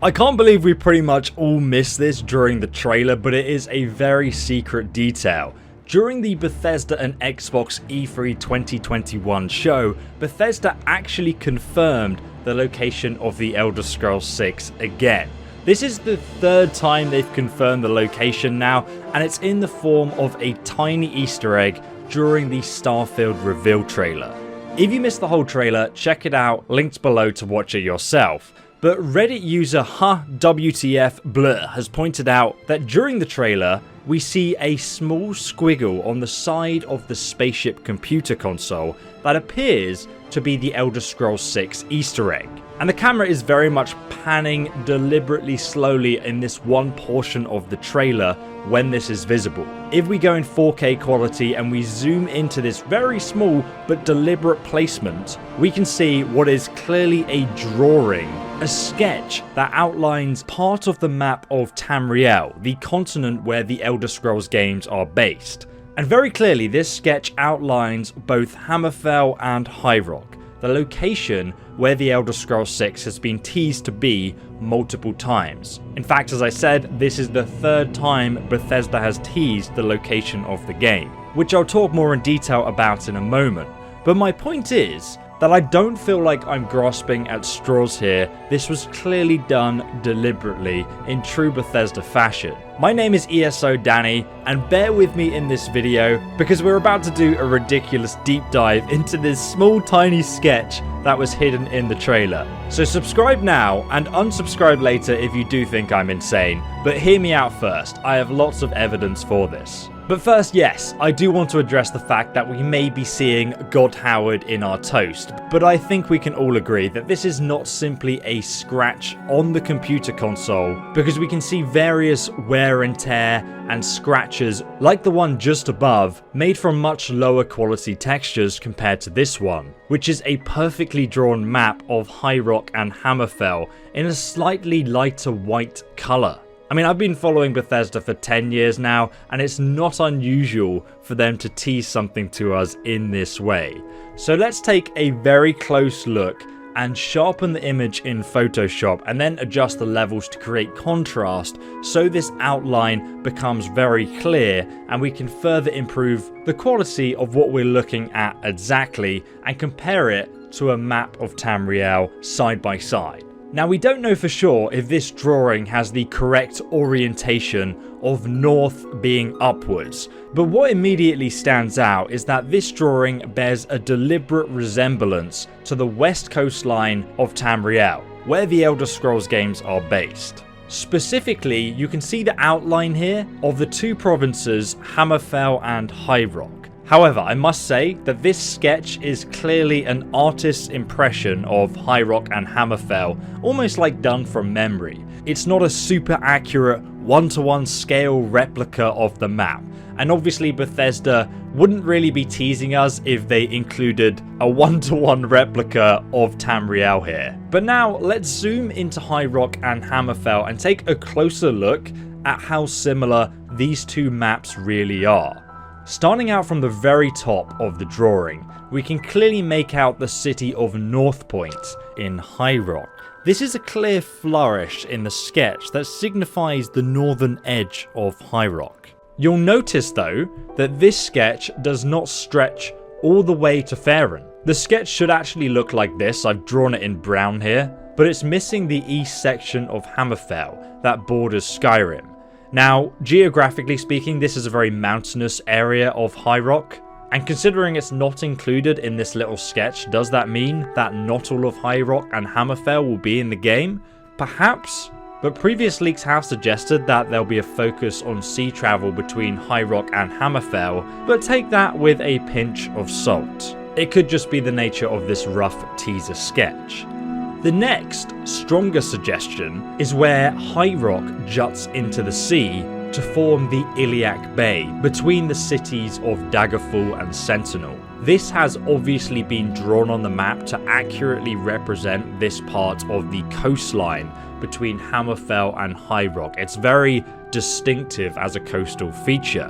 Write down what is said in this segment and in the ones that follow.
I can't believe we pretty much all missed this during the trailer, but it is a very secret detail. During the Bethesda and Xbox E3 2021 show, Bethesda actually confirmed the location of the Elder Scrolls 6 again. This is the third time they've confirmed the location now, and it's in the form of a tiny Easter egg during the Starfield reveal trailer. If you missed the whole trailer, check it out, linked below to watch it yourself. But Reddit user WTF has pointed out that during the trailer, we see a small squiggle on the side of the spaceship computer console that appears to be the Elder Scrolls 6 Easter egg. And the camera is very much panning deliberately slowly in this one portion of the trailer when this is visible. If we go in 4K quality and we zoom into this very small but deliberate placement, we can see what is clearly a drawing, a sketch that outlines part of the map of Tamriel, the continent where the Elder Scrolls games are based. And very clearly this sketch outlines both Hammerfell and Highrock, the location where the Elder Scrolls 6 has been teased to be multiple times. In fact, as I said, this is the third time Bethesda has teased the location of the game, which I'll talk more in detail about in a moment. But my point is that I don't feel like I'm grasping at straws here. This was clearly done deliberately in true Bethesda fashion. My name is ESO Danny, and bear with me in this video because we're about to do a ridiculous deep dive into this small tiny sketch that was hidden in the trailer. So subscribe now and unsubscribe later if you do think I'm insane, but hear me out first, I have lots of evidence for this. But first, yes, I do want to address the fact that we may be seeing God Howard in our toast, but I think we can all agree that this is not simply a scratch on the computer console, because we can see various wear and tear and scratches like the one just above, made from much lower quality textures compared to this one, which is a perfectly drawn map of Highrock and Hammerfell in a slightly lighter white colour. I mean, I've been following Bethesda for 10 years now, and it's not unusual for them to tease something to us in this way. So let's take a very close look and sharpen the image in Photoshop and then adjust the levels to create contrast so this outline becomes very clear and we can further improve the quality of what we're looking at exactly and compare it to a map of Tamriel side by side. Now, we don't know for sure if this drawing has the correct orientation of north being upwards, but what immediately stands out is that this drawing bears a deliberate resemblance to the west coastline of Tamriel, where the Elder Scrolls games are based. Specifically, you can see the outline here of the two provinces Hammerfell and Highrock. However, I must say that this sketch is clearly an artist's impression of Highrock and Hammerfell, almost like done from memory. It's not a super accurate one-to-one scale replica of the map, and obviously Bethesda wouldn't really be teasing us if they included a one-to-one replica of Tamriel here. But now let's zoom into Highrock and Hammerfell and take a closer look at how similar these two maps really are. Starting out from the very top of the drawing, we can clearly make out the city of Northpoint in Highrock. This is a clear flourish in the sketch that signifies the northern edge of Highrock. You'll notice though that this sketch does not stretch all the way to Faerun. The sketch should actually look like this. I've drawn it in brown here, but it's missing the east section of Hammerfell that borders Skyrim. Now, geographically speaking, this is a very mountainous area of Highrock, and considering it's not included in this little sketch, does that mean that not all of Highrock and Hammerfell will be in the game? Perhaps, but previous leaks have suggested that there'll be a focus on sea travel between Highrock and Hammerfell, but take that with a pinch of salt. It could just be the nature of this rough teaser sketch. The next, stronger suggestion is where Highrock juts into the sea to form the Iliac Bay between the cities of Daggerfall and Sentinel. This has obviously been drawn on the map to accurately represent this part of the coastline between Hammerfell and Highrock. It's very distinctive as a coastal feature.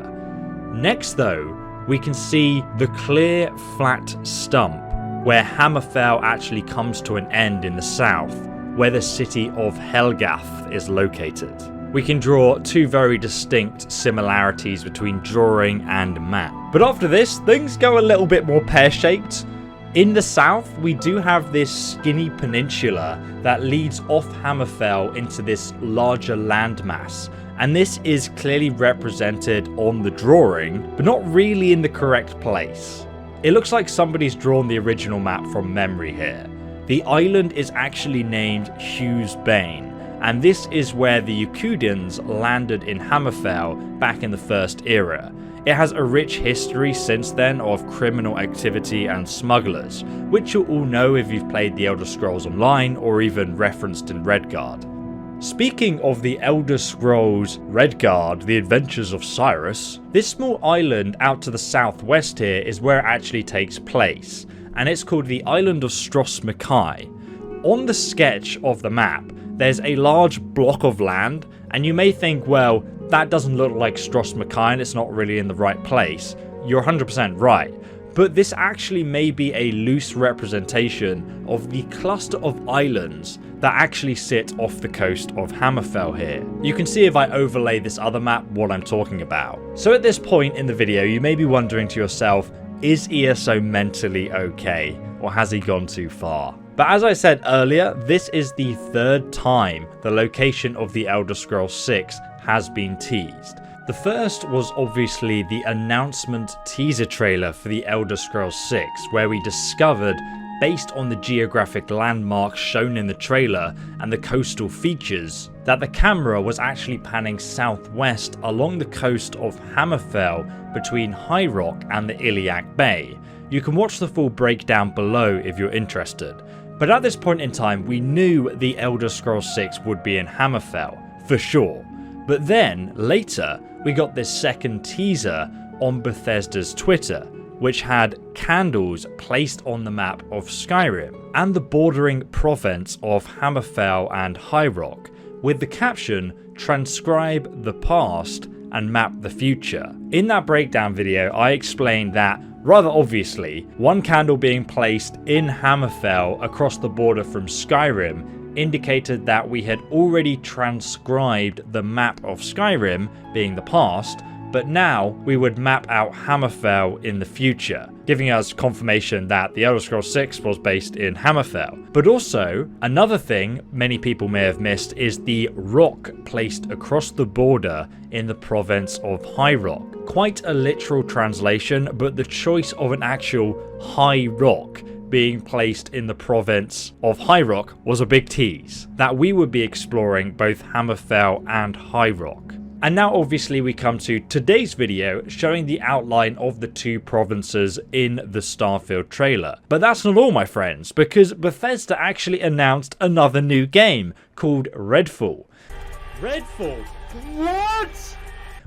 Next though, we can see the clear flat stump where Hammerfell actually comes to an end in the south, where the city of Helgath is located. We can draw two very distinct similarities between drawing and map. But after this, things go a little bit more pear-shaped. In the south, we do have this skinny peninsula that leads off Hammerfell into this larger landmass. And this is clearly represented on the drawing, but not really in the correct place. It looks like somebody's drawn the original map from memory here. The island is actually named Hughes Bane, and this is where the Yakudians landed in Hammerfell back in the First Era. It has a rich history since then of criminal activity and smugglers, which you'll all know if you've played the Elder Scrolls Online or even referenced in Redguard. Speaking of the Elder Scrolls Redguard, The Adventures of Cyrus, this small island out to the southwest here is where it actually takes place, and it's called the Island of Stros Mackay. On the sketch of the map, there's a large block of land, and you may think, well, that doesn't look like Stros Mackay and it's not really in the right place. You're 100% right. But this actually may be a loose representation of the cluster of islands that actually sit off the coast of Hammerfell here. You can see if I overlay this other map what I'm talking about. So at this point in the video, you may be wondering to yourself, is ESO mentally okay, or has he gone too far? But as I said earlier, this is the third time the location of the Elder Scrolls 6 has been teased. The first was obviously the announcement teaser trailer for the Elder Scrolls 6, where we discovered, based on the geographic landmarks shown in the trailer and the coastal features, that the camera was actually panning southwest along the coast of Hammerfell between Highrock and the Iliac Bay. You can watch the full breakdown below if you're interested. But at this point in time, we knew the Elder Scrolls 6 would be in Hammerfell, for sure. But then, later, we got this second teaser on Bethesda's Twitter, which had candles placed on the map of Skyrim and the bordering province of Hammerfell and Highrock, with the caption, "Transcribe the past and map the future." In that breakdown video, I explained that, rather obviously, one candle being placed in Hammerfell across the border from Skyrim indicated that we had already transcribed the map of Skyrim, being the past, but now we would map out Hammerfell in the future, giving us confirmation that the Elder Scrolls 6 was based in Hammerfell. But also, another thing many people may have missed is the rock placed across the border in the province of Highrock. Quite a literal translation, but the choice of an actual high rock being placed in the province of Highrock was a big tease, that we would be exploring both Hammerfell and Highrock. And now obviously we come to today's video showing the outline of the two provinces in the Starfield trailer. But that's not all, my friends, because Bethesda actually announced another new game called Redfall. Redfall? What?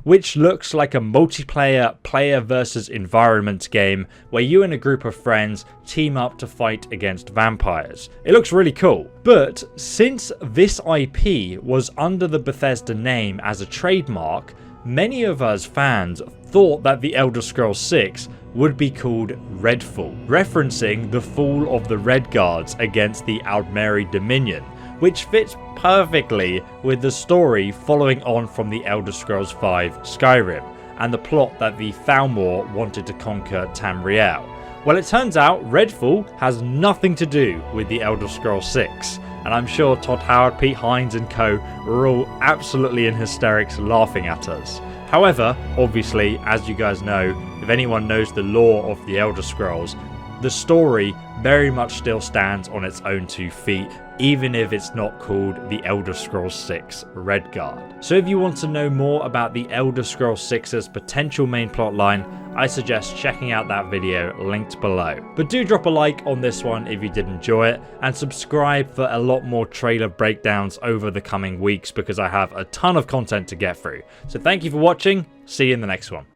Which looks like a multiplayer player versus environment game where you and a group of friends team up to fight against vampires. It looks really cool. But since this IP was under the Bethesda name as a trademark, many of us fans thought that the Elder Scrolls 6 would be called Redfall, referencing the fall of the Redguards against the Aldmeri Dominion, which fits perfectly with the story following on from the Elder Scrolls V Skyrim, and the plot that the Thalmor wanted to conquer Tamriel. Well, it turns out Redfall has nothing to do with the Elder Scrolls 6, and I'm sure Todd Howard, Pete Hines and co were all absolutely in hysterics laughing at us. However, obviously, as you guys know, if anyone knows the lore of the Elder Scrolls, the story very much still stands on its own 2 feet, even if it's not called the Elder Scrolls 6 Redguard. So if you want to know more about the Elder Scrolls 6's potential main plotline, I suggest checking out that video linked below. But do drop a like on this one if you did enjoy it, and subscribe for a lot more trailer breakdowns over the coming weeks because I have a ton of content to get through. So thank you for watching, see you in the next one.